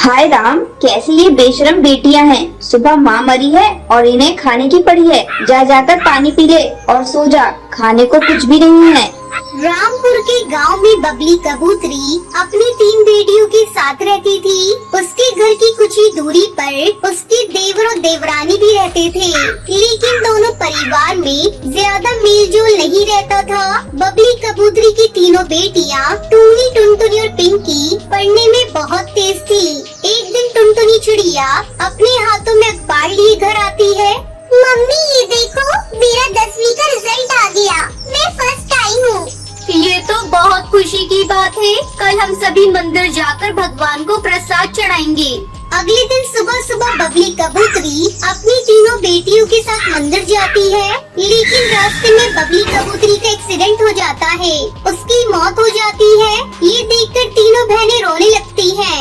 हाय राम, कैसी ये बेशरम बेटियां हैं। सुबह माँ मरी है और इन्हें खाने की पड़ी है। जा जाकर पानी पी ले और सो जा, खाने को कुछ भी नहीं है। रामपुर के गांव में बबली कबूतरी अपनी 3 बेटियों के साथ रहती थी। उसके घर की कुछ ही दूरी पर उसके देवर और देवरानी भी रहते थे, लेकिन दोनों परिवार में ज्यादा मेलजोल नहीं रहता था। बबली कबूतरी की तीनों बेटियां टूनी, टुनटुनी और पिंकी पढ़ने में बहुत तेज थी। एक दिन टुनटुनी चिड़िया अपने हाथों में अखबार लिए घर आती है। मम्मी ये देखो, मेरा 10वीं का रिजल्ट आ गया, मैं फर्स्ट आई हूँ। ये तो बहुत खुशी की बात है। कल हम सभी मंदिर जाकर भगवान को प्रसाद चढ़ाएंगे। अगले दिन सुबह सुबह बबली कबूतरी अपनी तीनों बेटियों के साथ मंदिर जाती है, लेकिन रास्ते में बबली कबूतरी का एक्सीडेंट हो जाता है। उसकी मौत हो जाती है। ये देखकर तीनों बहनें रोने लगती हैं।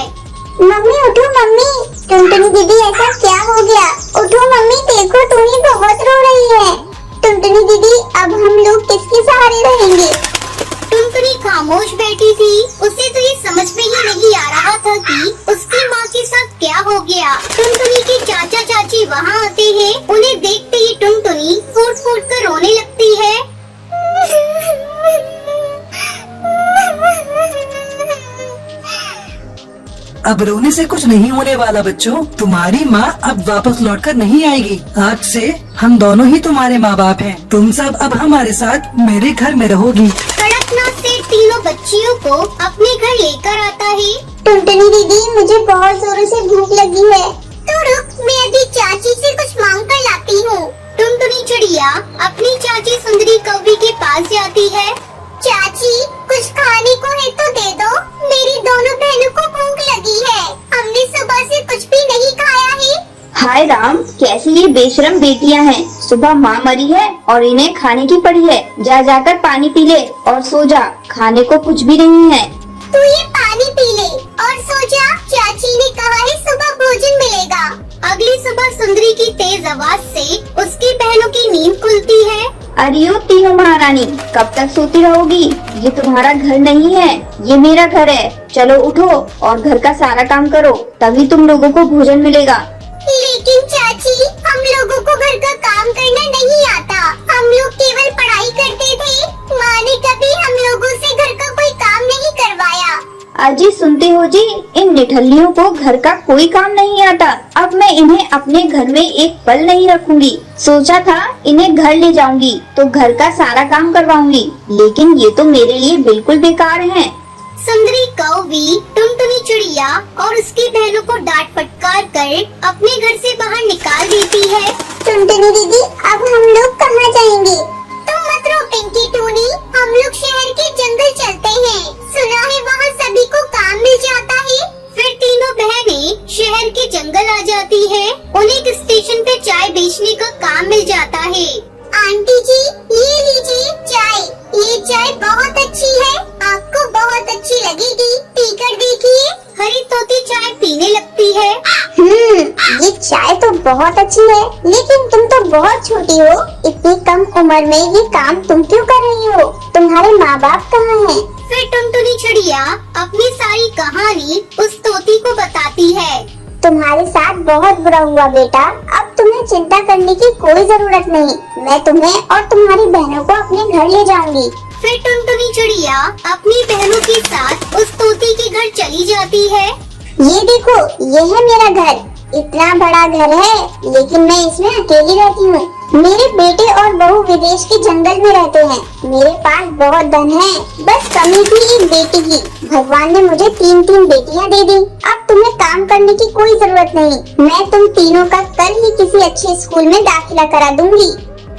मम्मी उठो मम्मी, टुनटुनी दीदी ऐसा क्या हो गया? उठो मम्मी, देखो टुनी बहुत रो रही है। टुनटुनी दीदी अब हम लोग किसके सहारे रहेंगे? टुनटुनी खामोश बैठी थी। उसे तो ये समझ में ही नहीं आ रहा था कि उसकी माँ के साथ क्या हो गया। टुनटुनी के चाचा चाची वहाँ आते हैं। उन्हें देखते ही टुनटुनी फूट फूट कर रोने लगती है। अब रोने से कुछ नहीं होने वाला बच्चों। तुम्हारी माँ अब वापस लौटकर नहीं आएगी। आज से हम दोनों ही तुम्हारे माँ बाप हैं। तुम सब अब हमारे साथ मेरे घर में रहोगी। कड़कनाथ सेठ तीनों बच्चियों को अपने घर लेकर आता है। टुनटुनी दीदी मुझे बहुत जोरों से भूख लगी है। तो रुक, मैं अभी चाची से कुछ मांग कर लाती हूँ। टुनटुनी चिड़िया अपनी चाची सुंदरी कौवी के पास जाती है। चाची कुछ खाने को है तो दे दो, मेरी दोनों बहनों को भूख लगी है। हमने सुबह से कुछ भी नहीं खाया है। हाय राम, कैसी ये बेशरम बेटियां हैं। सुबह माँ मरी है और इन्हें खाने की पड़ी है। जा जाकर पानी पी ले और सो जा, खाने को कुछ भी नहीं है। तू ये पानी पी ले और सो जा, चाची ने कहा है सुबह भोजन मिलेगा। अगली सुबह सुंदरी की तेज आवाज से उसकी बहनों की नींद खुलती है। अरे ओ तीनों महारानी, कब तक सोती रहोगी? ये तुम्हारा घर नहीं है, ये मेरा घर है। चलो उठो और घर का सारा काम करो, तभी तुम लोगों को भोजन मिलेगा। लेकिन चाची हम लोगों को घर का काम करना नहीं आता। हम लोग केवल पढ़ाई करते थे। माँ ने कभी हम लोगों से घर का कोई काम नहीं करवाया। अजी सुनते हो जी, इन निठल्लियों को घर का कोई काम नहीं आता। अब मैं इन्हें अपने घर में एक पल नहीं रखूंगी। सोचा था इन्हें घर ले जाऊंगी तो घर का सारा काम करवाऊंगी, लेकिन ये तो मेरे लिए बिल्कुल बेकार हैं। सुंदरी कौवी टुनटुनी चिड़िया और उसकी बहनों को डांट फटकार कर अपने घर से बाहर निकाल देती है। टुनटुनी दीदी अब हम लोग कहाँ जाएंगे? तुम मत रो पिंकी टूनी, हम लोग शहर के जंगल चलते हैं। सुना है वहाँ सभी को काम मिल जाता है। फिर तीनों बहनें शहर के जंगल आ जाती है। उन्हें एक स्टेशन पे चाय बेचने का काम मिल जाता है। आंटी जी ये लीजिए चाय, ये चाय बहुत अच्छी है, आपको बहुत अच्छी लगेगी, पीकर देखिए। हरी तोती चाय पीने लगती है। ये चाय तो बहुत अच्छी है, लेकिन तुम तो बहुत छोटी हो। इतनी कम उम्र में ये काम तुम क्यों कर रही हो? तुम्हारे माँ बाप कहाँ हैं? फिर टुनटुनी चिड़िया अपनी सारी कहानी उस तोती को बताती है। तुम्हारे साथ बहुत बुरा हुआ बेटा, अब तुम्हें चिंता करने की कोई जरूरत नहीं। मैं तुम्हें और तुम्हारी बहनों को अपने घर ले जाऊंगी। फिर टुनटुनी चिड़िया अपनी बहनों के साथ उस तोती के घर चली जाती है। ये देखो, ये है मेरा घर। इतना बड़ा घर है, लेकिन मैं इसमें अकेली रहती हूँ। मेरे बेटे और बहू विदेश के जंगल में रहते हैं। मेरे पास बहुत धन है, बस कमी थी एक बेटी की। भगवान ने मुझे 3 बेटियाँ दे दी। अब तुम्हें काम करने की कोई जरूरत नहीं। मैं तुम तीनों का कल ही किसी अच्छे स्कूल में दाखिला करा दूंगी।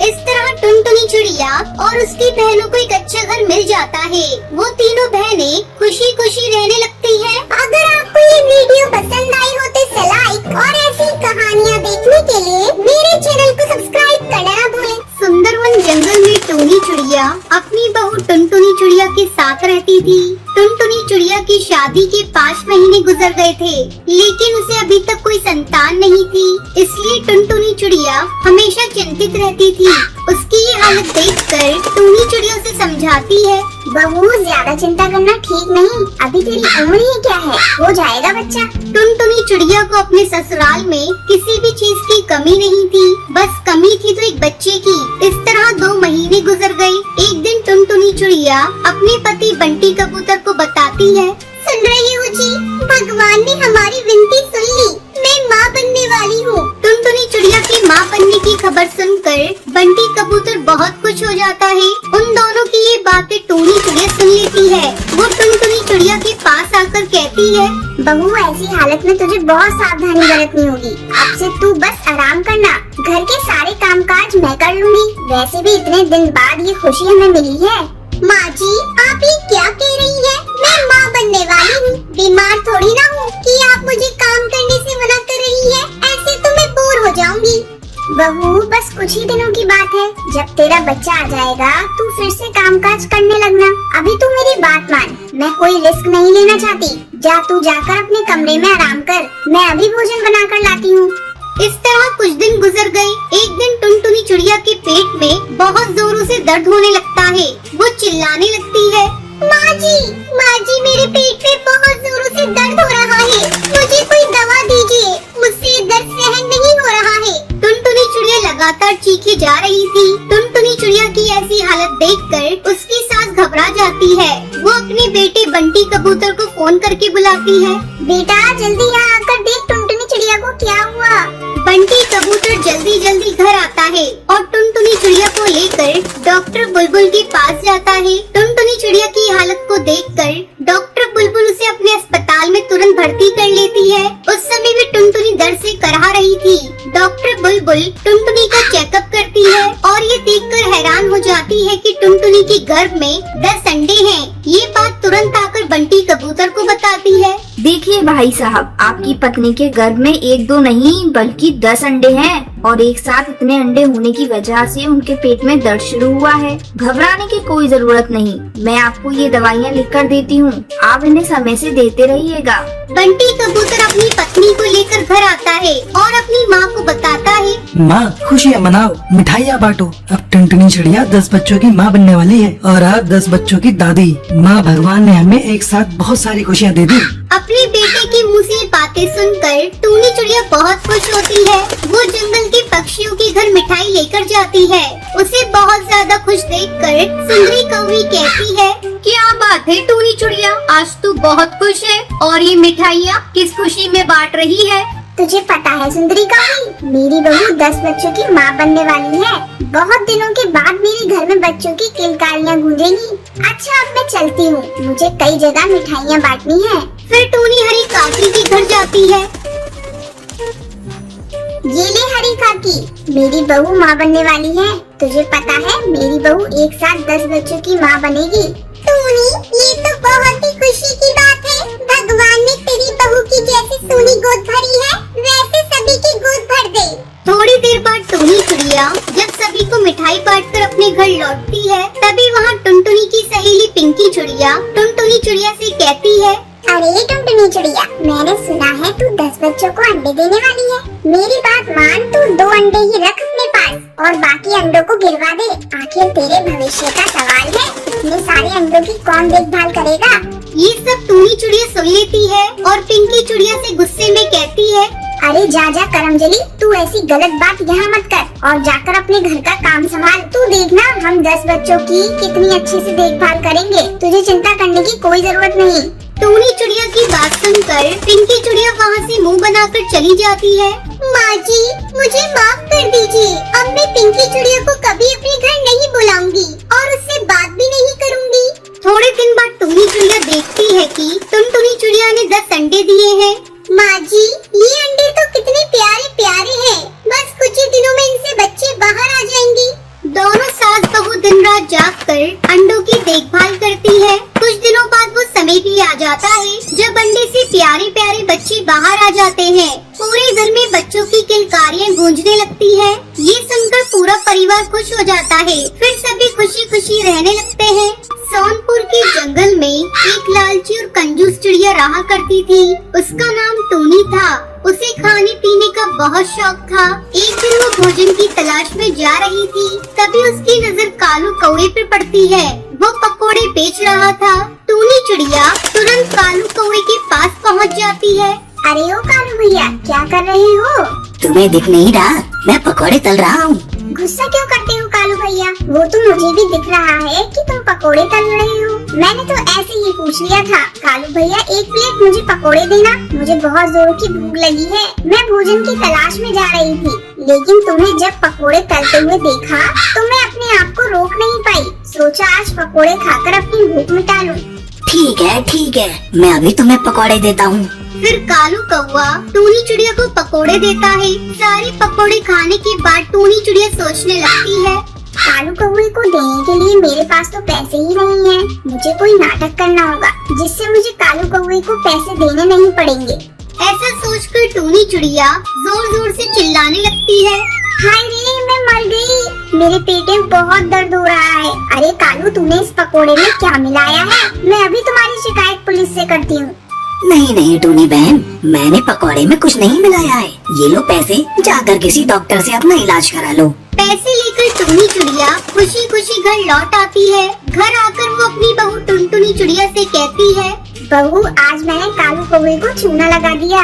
इस तरह टुनटुनी चिड़िया और उसकी बहनों को एक अच्छा घर मिल जाता है। वो तीनों बहनें खुशी खुशी रहने लगती हैं। अगर आपको ये वीडियो पसंद आई हो तो लाइक और ऐसी कहानियाँ देखने के लिए मेरे चैनल को सब्सक्राइब करना ना भूलें। सुंदरवन जंगल में टूनी चिड़िया अपनी बहू टुनटुनी चिड़िया के साथ रहती थी। टुनटुनी चिड़िया की शादी के 5 महीने गुजर गए थे, लेकिन उसे अभी तक कोई संतान नहीं थी। इसलिए टुनटुनी चिड़िया हमेशा चिंतित रहती थी। उसकी ये हालत देखकर टूनी चिड़िया उसे समझाती है, बहू ज्यादा चिंता करना ठीक नहीं, अभी तेरी उम्र ही क्या है, हो जाएगा बच्चा। टुनटुनी चिड़िया को अपने ससुराल में किसी भी चीज की कमी नहीं थी, बस कमी थी तो एक बच्चे की। इस तरह 2 महीने गुजर गए। एक दिन टुनटुनी चिड़िया अपने पति बंटी कबूतर को बताती है, सुन रही हो जी, भगवान ने हमारी विनती सुन ली, मैं माँ बनने वाली हूँ। टुनटुनी चिड़िया की माँ बनने की खबर सुनकर बंटी कबूतर बहुत खुश हो जाता है। उन दोनों की ये बातें टूनी चिड़िया सुन लेती है। वो टुनटुनी चिड़िया के पास आकर कहती है, बहू ऐसी हालत में तुझे बहुत सावधानी बरतनी होगी। अब से तू बस आराम करना, घर के सारे कामकाज मैं कर लूंगी। वैसे भी इतने दिन बाद ये खुशी हमें मिली है। माँ जी, आप ये क्या कह रही है? मैं माँ बनने वाली हूँ, बीमार थोड़ी ना हूँ कि आप मुझे काम करने से मना कर रही है। ऐसे तो मैं बोर हो जाऊंगी। बहू बस कुछ ही दिनों की बात है, जब तेरा बच्चा आ जाएगा तू फिर से कामकाज करने लगना। अभी तू मेरी बात मान, मैं कोई रिस्क नहीं लेना चाहती। जा तू जाकर अपने कमरे में आराम कर, मैं अभी भोजन बना कर लाती हूँ। इस तरह कुछ दिन गुजर गए। एक दिन टुनटुनी चिड़िया के पेट में बहुत जोरों से दर्द होने लगता है। वो चिल्लाने लगती है, माँ जी मेरे पेट में बहुत जोरों से दर्द हो रहा है, मुझे कोई दवा दीजिए, मुझसे दर्द सहन नहीं हो रहा है। टुनटुनी चिड़िया लगातार चीखे जा रही थी। टुनटुनी चिड़िया की ऐसी हालत देखकर उसकी सांस घबरा जाती है। वो अपने बेटे बंटी कबूतर को फोन करके बुलाती है, बेटा जल्दी यहाँ आकर देख टुनटुनी चिड़िया को क्या हुआ। बंटी कबूतर जल्दी घर आता है और टुनटुनी चिड़िया को लेकर डॉक्टर बुलबुल के पास जाता है। टुनटुनी चिड़िया की हालत को देखकर डॉक्टर बुलबुल उसे अपने अस्पताल में तुरंत भर्ती कर लेती है। उस समय भी टुनटुनी दर्द से करहा रही थी। डॉक्टर बुलबुल टुनटुनी का चेकअप करती है और ये देखकर हैरान हो जाती है कि टुनटुनी के गर्भ में 10 अंडे हैं। ये बात तुरंत आकर बंटी कबूतर को बताती है। देखिए भाई साहब, आपकी पत्नी के गर्भ में 1-2 नहीं बल्कि 10 अंडे हैं और एक साथ इतने अंडे होने की वजह से उनके पेट में दर्द शुरू हुआ है। घबराने की कोई जरूरत नहीं, मैं आपको ये दवाइयाँ लिख कर देती हूँ, आप इन्हें समय से देते रहिएगा। बंटी कबूतर अपनी पत्नी को लेकर घर आता है और अपनी माँ को बताता है, माँ खुशियाँ मनाओ, मिठाइयाँ बांटो। अब टुनटुनी चिड़िया 10 बच्चों की माँ बनने वाली है और आप 10 बच्चों की दादी। माँ भगवान ने हमें एक साथ बहुत सारी खुशियाँ दे दी। अपने बेटे के मुँह से बातें सुनकर टूनी चिड़िया बहुत खुश होती है। वो जंगल के पक्षियों के घर मिठाई लेकर जाती है। उसे बहुत ज्यादा खुश देखकर सुंदरी कौवी कहती है, क्या बात है टूनी चिड़िया, आज तू बहुत खुश है और ये मिठाइयाँ किस खुशी में बांट रही है? तुझे पता है सुंदरी कौवी, मेरी बहू 10 बच्चों की माँ बनने वाली है। बहुत दिनों के बाद मेरे घर में बच्चों की किलकारियाँ गूंजेंगी। अच्छा अब मैं चलती हूँ, मुझे कई जगह मिठाइयाँ बांटनी है। फिर टूनी हरी काकी के घर जाती है। ये ले हरी काकी, मेरी बहू माँ बनने वाली है। तुझे पता है मेरी बहू एक साथ 10 बच्चों की माँ बनेगी। टूनी ये तो बहुत ही खुशी की बात है। भगवान ने तेरी बहू की जैसी सोनी गोद भरी है वैसे सभी की गोद भर दे। थोड़ी देर बाद टूनी चिड़िया जब सभी को मिठाई बांटकर अपने घर लौटती है, तभी वहाँ टुनटुनी की सहेली पिंकी चिड़िया टुनटुनी चिड़िया से कहती है, अरे टुनटुनी चिड़िया, मैंने सुना है तू 10 बच्चों को अंडे देने वाली है। मेरी बात मान, तू 2 अंडे ही रख अपने पास और बाकी अंडों को गिरवा दे। आखिर तेरे भविष्य का सवाल है, इतने सारे अंडों की कौन देखभाल करेगा। ये सब टूनी चिड़िया सुन लेती है और पिंकी चिड़िया से गुस्से में कहती है, अरे जा करमजली, तू ऐसी गलत बात यहाँ मत कर और जाकर अपने घर का काम संभाल। तू देखना हम 10 बच्चों की कितनी अच्छे से देखभाल करेंगे, तुझे चिंता करने की कोई जरूरत नहीं। टूनी चिड़िया की बात सुनकर पिंकी चिड़िया वहाँ से मुंह बनाकर चली जाती है। माँ जी मुझे माफ कर दीजिए, अब मैं पिंकी चिड़िया को कभी अपने घर नहीं बुलाऊंगी और उससे बात भी नहीं करूँगी। थोड़े दिन बाद टूनी चिड़िया देखती है कि टुनटुनी चिड़िया ने 10 अंडे दिए हैं। माँ जी ये अंडे तो कितने प्यारे प्यारे हैं, बस कुछ ही दिनों में इनसे बच्चे बाहर आ जाएंगे। दोनों सास बहू दिन रात जागकर अंडों की देखभाल करती है। कुछ दिनों बाद वो समय भी आ जाता है जब अंडे से प्यारे प्यारे बच्चे बाहर आ जाते हैं। पूरे घर में बच्चों की किलकारियाँ गूंजने लगती है। ये सुनकर पूरा परिवार खुश हो जाता है। फिर सभी खुशी खुशी रहने लगते हैं। सोनपुर के जंगल में एक लालची और कंजूस चिड़िया रहा करती थी। उसका नाम टूनी था। उसे खाने पीने का बहुत शौक था। एक दिन वो भोजन की तलाश में जा रही थी, तभी उसकी नजर कालू कौवे पे पड़ती है। वो पकोड़े बेच रहा था। टूनी चिड़िया तुरंत कालू कौवे के पास पहुंच जाती है। अरे ओ कालू भैया, क्या कर रहे हो? तुम्हें दिख नहीं रहा? मैं पकोड़े तल रहा हूँ। गुस्सा क्यों करते हो कालू भैया? वो तो मुझे भी दिख रहा है कि तुम पकोड़े तल रहे हो। मैंने तो ऐसे ही पूछ लिया था। कालू भैया, एक प्लेट मुझे पकोड़े देना, मुझे बहुत जोरों की भूख लगी है। मैं भोजन की तलाश में जा रही थी, लेकिन तुम्हें जब पकोड़े तलते हुए देखा तो मैं अपने आप को रोक नहीं पाई। सोचा आज पकोड़े खाकर अपनी भूख मिटा लूं। ठीक है, मैं अभी तुम्हें पकोड़े देता हूँ। फिर कालू कौवा टूनी चिड़िया को पकोड़े देता है। सारे पकोड़े खाने के बाद टूनी चिड़िया सोचने लगती है, कालू कौवे को देने के लिए मेरे पास तो पैसे ही नहीं हैं। मुझे कोई नाटक करना होगा जिससे मुझे कालू कौवे को पैसे देने नहीं पड़ेंगे। ऐसा सोचकर टूनी चिड़िया जोर जोर से चिल्लाने लगती है। हाय रे, मैं मर गई। मेरे पेट में बहुत दर्द हो रहा है। अरे कालू, तूने इस पकोड़े में क्या मिलाया है? मैं अभी तुम्हारी शिकायत पुलिस से करती हूँ। नहीं टूनी बहन, मैंने पकोड़े में कुछ नहीं मिलाया है। ये लो पैसे, जाकर किसी डॉक्टर से अपना इलाज करा लो। पैसे लेकर टूनी चिड़िया खुशी खुशी घर लौट आती है। घर आकर वो अपनी बहू टुनटुनी चिड़िया से कहती है, बहू, आज मैंने कालू कौवे को चूना लगा दिया।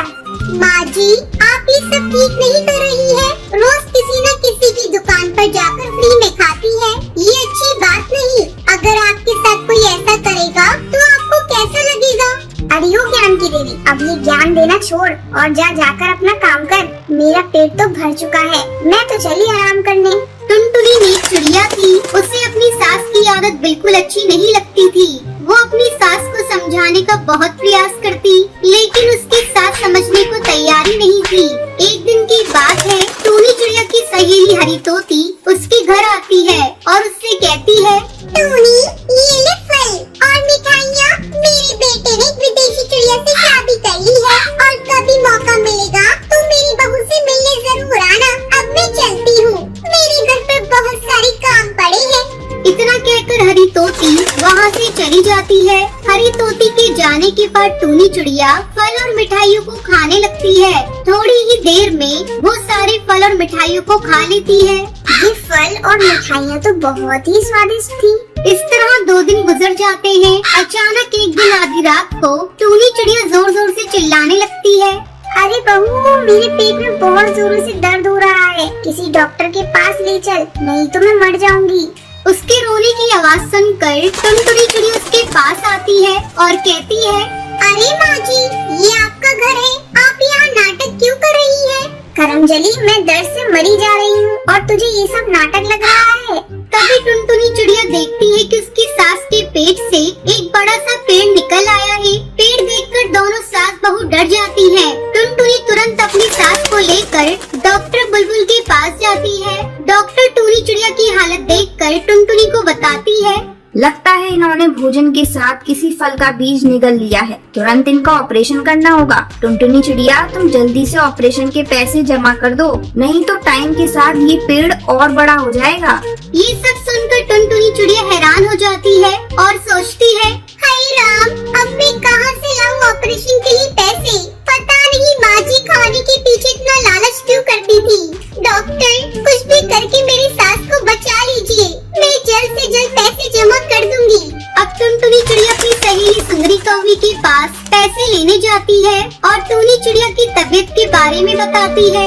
माँ जी, आप ये सब ठीक नहीं कर रही है। रोज किसी न किसी की दुकान पर जाकर फ्री में खाती है। ये अच्छी बात नहीं। अगर आपके साथ कोई ऐसा करेगा तो आपको कैसा लगेगा? अरे ओ ज्ञान की देवी, अब ये ज्ञान देना छोड़ और जाकर अपना काम कर। मेरा पेट तो भर चुका है, मैं तो चली आराम करने। टुनटुनी नेक चिड़िया थी। उसे अपनी सास की आदत बिल्कुल अच्छी नहीं लगती थी। वो अपनी सास को समझाने का बहुत प्रयास करती, लेकिन उसकी सास समझने को तैयार ही नहीं थी। एक दिन की बात है, टूनी चिड़िया की सहेली हरी तोती उसके घर आती है और उससे कहती है, टूनी, ये ले फल और मिठाइयाँ। मेरे बेटे ने विदेशी चिड़िया से शादी कर ली है और कभी मौका मिलेगा तो मेरी बहू से मिलने जरूर आना। अब मैं चलती हूँ, मेरे घर पे बहुत सारे काम पड़े हैं। इतना कहकर हरी तोती वहाँ से चली जाती है। हरी तोती के जाने के बाद टूनी चिड़िया फल और मिठाइयों को खाने लगती है। थोड़ी ही देर में वो सारे फल और मिठाइयों को खा लेती है। ये फल और मिठाइयाँ तो बहुत ही स्वादिष्ट थी। इस तरह 2 दिन गुजर जाते हैं। अचानक एक दिन आधी रात को टूनी चिड़िया जोर जोर से चिल्लाने लगती है, अरे बहू, मेरे पेट में बहुत जोरों से दर्द हो रहा है। किसी डॉक्टर के पास ले चल, नहीं तो मैं मर जाऊंगी। उसके रोने की आवाज सुनकर टुनटुनी चिड़िया उसके पास आती है और कहती है, अरे माँ जी, ये आपका घर है, आप यहाँ नाटक क्यों कर रही है? करमजली, मैं दर्द से मरी जा रही हूँ और तुझे ये सब नाटक लग रहा है। तभी टुनटुनी चिड़िया देखती है कि उसकी सास के पेट से एक बड़ा सा पेड़ निकल आया है। पेड़ देखकर दोनों सास बहू डर जाती हैं। टुनटुनी तुरंत अपनी सास को लेकर डॉक्टर बुलबुल के पास जाती है। डॉक्टर टूनी चिड़िया की हालत देखकर टुनटुनी को बताती है, लगता है इन्होंने भोजन के साथ किसी फल का बीज निगल लिया है। तुरंत इनका ऑपरेशन करना होगा। टुनटुनी चिड़िया, तुम जल्दी से ऑपरेशन के पैसे जमा कर दो, नहीं तो टाइम के साथ ये पेड़ और बड़ा हो जाएगा। ये सब सुनकर टुनटुनी चिड़िया हैरान हो जाती है और सोचती है, हाय राम, अब मैं कहाँ से लाऊं ऑपरेशन के लिए पैसे? पता नहीं माँ जी खाने के पीछे इतना लालच क्यों करती थी। डॉक्टर, कुछ भी करके मेरी सास को बचा लीजिए, मैं जल्द से जल्द पैसे जमा कर दूंगी। अब टुनटुनी चिड़िया अपनी सहेली सुंदरी कौवी के पास पैसे लेने जाती है और टूनी चिड़िया की तबीयत के बारे में बताती है।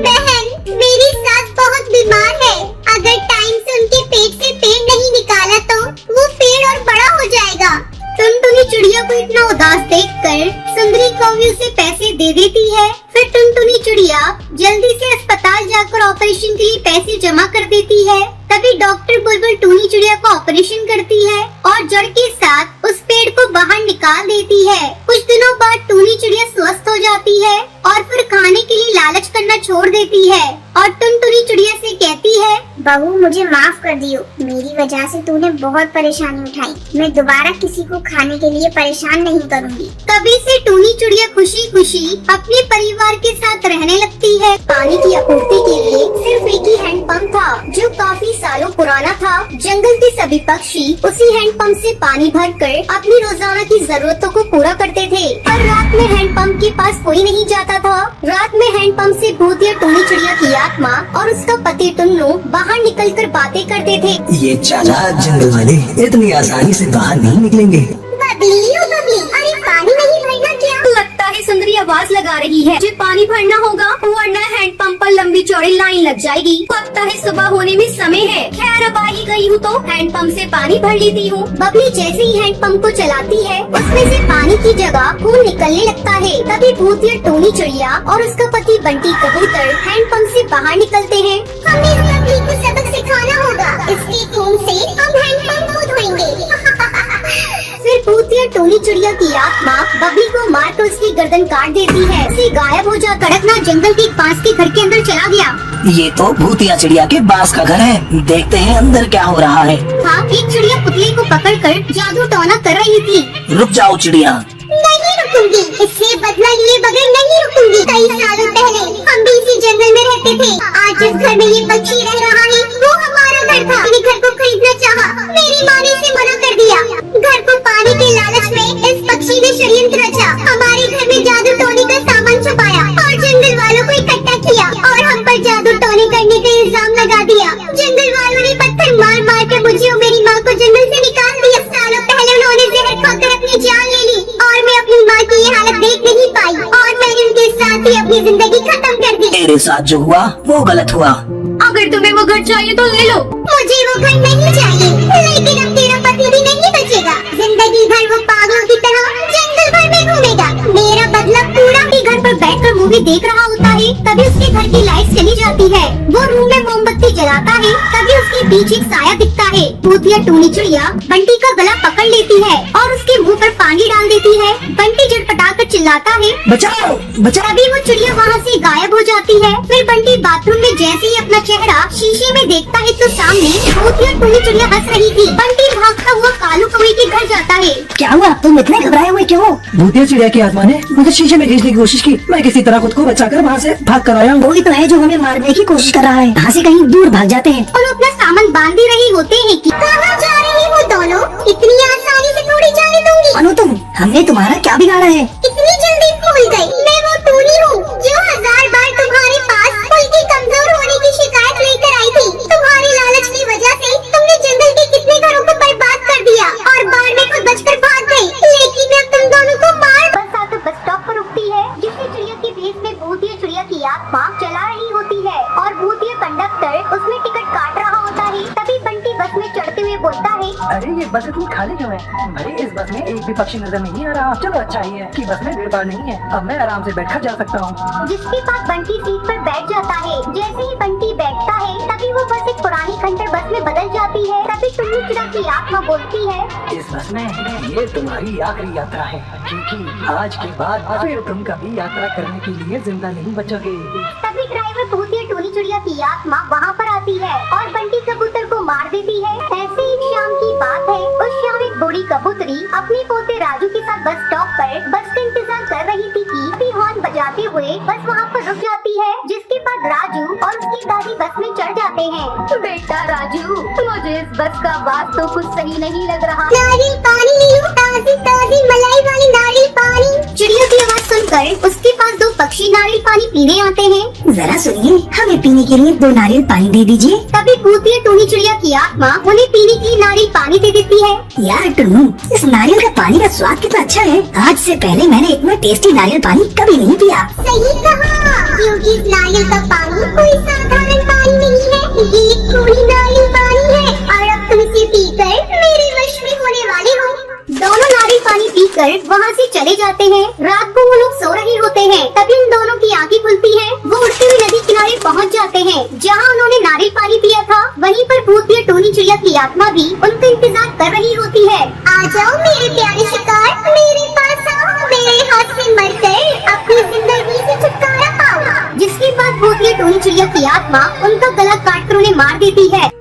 बहन, मेरी सास बहुत बीमार है। अगर टाइम से उनके पेट से पेड़ नहीं निकाला तो वो पेड़ और बड़ा हो जाएगा। टुनटुनी चिड़िया को इतना उदास देखकर सुंदरी कौवी उसे पैसे दे देती है। फिर टुनटुनी चिड़िया जल्दी से अस्पताल जाकर ऑपरेशन के लिए पैसे जमा कर देती है। तभी डॉक्टर बुलबुल टूनी चिड़िया को ऑपरेशन करती है और जड़ के साथ उस पेड़ को बाहर निकाल देती है। कुछ दिनों बाद टूनी चिड़िया स्वस्थ हो जाती है और फिर खाने के लिए लालच करना छोड़ देती है और टुनटुनी चिड़िया से कहती है, बहू, मुझे माफ कर दियो। मेरी वजह से तूने बहुत परेशानी उठाई। मैं दोबारा किसी को खाने के लिए परेशान नहीं करूँगी। तभी से टूनी चिड़िया खुशी खुशी अपने परिवार के साथ रहने लगती है। पानी की आपूर्ति के लिए सिर्फ लकड़ी की हैंडपंप था जो काफी सालों पुराना था। जंगल के सभी पक्षी उसी हैंडपंप से पानी भरकर अपनी रोजाना की जरूरतों को पूरा करते थे। पर रात में हैंडपंप के पास कोई नहीं जाता था। रात में हैंडपंप से भूतिया टोनी चिड़िया की आत्मा और उसका पति टुन्नू बाहर निकलकर बातें करते थे। ये चालाक जंगल वाले इतनी आसानी से बाहर नहीं निकलेंगे। बबली ओ बबली, अरे पानी नहीं भरना क्या? लगता है सुंदरी आवाज लगा रही है। मुझे पानी भरना होगा वरना हैंडपंप पर लंबी चौड़ी लाइन लग जाएगी। लगता है सुबह होने में समय है। खैर अब आ ही गई हूँ तो हैंडपंप से पानी भर लेती हूँ। बबली जैसे ही हैंडपंप को चलाती है उसमें से पानी की जगह खून निकलने लगता है। तभी भूतिया टोनी चिड़िया और उसका पति बंटी कबूतर हैंडपंप से बाहर निकलते हैं। हमें इस बबली को सबक सिखाना होगा। इसके खून से हम हैंडपंप को धोएंगे। फिर भूतिया टोनी चिड़िया की आत्मा बबली को मार कर उसकी गर्दन काट देती है। उसे गायब हो जा कड़कनाथ जंगल के पास के घर के अंदर चला गया। ये तो भूतिया चिड़िया के बास का घर है। देखते हैं अंदर क्या हो रहा है। हाँ, एक चिड़िया पुतले को पकड़कर जादू टोना कर रही थी। रुक जाओ चिड़िया। नहीं रुकूंगी, इससे बदला लिए बगैर नहीं रुकूंगी। कई सालों पहले हम भी इसी जंगल में रहते थे। आज जिस घर में ये पक्षी रह रहा है वो हमारा घर था। मैंने घर को खरीदना चाहा, मेरी माँ ने इसे मना कर दिया। घर को पाने के लालच में इस पक्षी ने षड्यंत्र रचा। हमारे घर में जादू टोने का सामान छुपाया और जंगल वालों को इकट्ठा किया और हम पर जादू टोने करने का इल्जाम लगा दिया। जंगल वालों ने पत्थर मार मार कर मुझे और मेरी माँ को जंगल से निकाल दिया। सालों पहले उन्होंने जहर खाकर अपनी जान ले ली और मैं अपनी माँ की ये हालत देख नहीं पाई और मैंने उनके साथ ही अपनी जिंदगी खत्म कर दी। तेरे साथ जो हुआ वो गलत हुआ। अगर तुम्हें वो घर चाहिए तो ले लो। मुझे वो घर नहीं चाहिए, लेकिन अब तेरा पति भी नहीं बचेगा। जिंदगी भर वो पागलों की तरह जंगल भर में घूमेगा। मेरा बदला पूरा। घर पर बैठकर मूवी देख रहा होता है तभी उसके घर की लाइट चली जाती है। वो रूम में मोमबत्ती जलाता है तभी उसके बीच एक साया दिखता है। भूतिया टोनी चिड़िया बंटी का गला पकड़ लेती है और उसके मुंह पर पानी डाल देती है। बंटी झटपटाकर चिल्लाता है बचाओ बचाओ। तभी वो चिड़िया वहाँ से गायब हो जाती है। फिर बंटी बाथरूम में जैसे ही अपना चेहरा शीशे में देखता है तो सामने भूतिया टोनी चिड़िया हंस रही थी। बंटी भागता हुआ कालू कौवे के घर जाता है। क्या हुआ, तुम इतने घबराए हुए क्यों हो? भूतिया चिड़िया की आत्मा ने मुझे शीशे में खींचने की कोशिश की। मैं किसी तरह खुद को बचाकर वहाँ से भाग कर आया हूँ। कोई तो है जो हमें मारने की कोशिश कर रहा है। यहाँ से कहीं दूर भाग जाते हैं। और अपना सामान बांध ही रही होते हैं कि कहाँ जा रही हो दोनों? इतनी आसानी से थोड़ी जाने दूंगी। अनु तुम, हमने तुम्हारा क्या बिगाड़ा है? इतनी जल्दी भूल गई? मैं वो टोनी हूँ जो 1000 बार तुम्हारे पास पुल के कमजोर होने की शिकायत लेकर आई थी। तुम्हारे लालच की वजह से तुमने जंगल के कितने घरों को बर्बाद कर दिया और बाढ़ में खुद बचकर भाग गई। लेकिन मैं तुम दोनों को मार। बस आकर बस स्टॉप पर रुकती है जिससे चिड़िया के भेष में भूतिया चिड़िया की आत्मा चला रही होती है और भूतिया कंडक्टर उसमें टिकट काट रहा होता है। तभी बंटी बस में चढ़ते हुए बोलता है, अरे ये बस इतनी खाली क्यों है? भाई इस बस में एक भी पक्षी नजर नहीं आ रहा। चलो अच्छा ही है कि बस में भीड़ भाड़ नहीं है। अब मैं आराम से बैठकर जा सकता हूँ। जिसके बाद बंटी सीट पर बैठ जाता है। जैसे ही बंटी बैठता है तभी वो बस एक पुरानी खंडर बस में बदल जाती है। तभी टुन्नू चिड़ा की आत्मा बोलती है, इस बस में ये तुम्हारी आखिरी यात्रा है, क्योंकि आज के बाद फिर तुम कभी यात्रा करने के लिए जिंदा नहीं बचोगे। तभी ड्राइवर भूतिया टोनी चिड़िया की आत्मा वहाँ पर आती है और बंटी कबूतर को मार देती है। ऐसे एक शाम की बात है। उस शाम एक बूढ़ी कबूतरी अपने पोते राजू के साथ बस स्टॉप पर बस का इंतजार कर रही थी कि अभी हॉर्न बजाते हुए बस वहाँ पर रुक जाती है। जिसके बाद राजू और उसकी दादी बस में चढ़ जाते हैं। बेटा राजू, मुझे इस बस का आवाज तो कुछ सही नहीं लग रहा। नारियल पानी ले लो, ताजी ताजी मलाई वाली नारियल पानी। चिड़िया की आवाज सुनकर उसके पास दो पक्षी नारियल पानी पीने आते हैं। जरा सुनिए, हमें पीने के लिए 2 नारियल पानी दे दीजिए। तभी भूतिया टोनी चिड़िया की आत्मा उन्हें पीने के लिए नारियल पानी दे देती है। यार टुन्नू, इस नारियल का पानी का स्वाद कितना अच्छा है। आज से पहले मैंने इतना टेस्टी नारियल पानी कभी नहीं पिया। सही कहा, क्योंकि इस नारियल का पानी कोई साधारण पानी नहीं है। ये कोई नारियल पानी है और अब तुम इसे पीकर मेरे वश में होने वाले हो। दोनों नारियल पानी पीकर वहाँ से चले जाते हैं। रात को वो लोग सो रहे होते हैं। तभी उन दोनों की आंखें खुलती हैं। वो उड़ते हुए नदी किनारे पहुँच जाते हैं जहाँ उन्होंने नारियल पानी पिया था। वहीं पर भूतिया टोनी चिड़िया की आत्मा भी उनका इंतजार कर रही होती है। आ जाओ मेरे प्यारे शिकार, मेरे पास आओ। मेरे हाथ से मरकर अपनी जिंदगी से छुटकारा पाओ। जिसके बाद भूतिया टोनी चिड़िया की आत्मा उनका गला काट कर उन्हें मार देती है।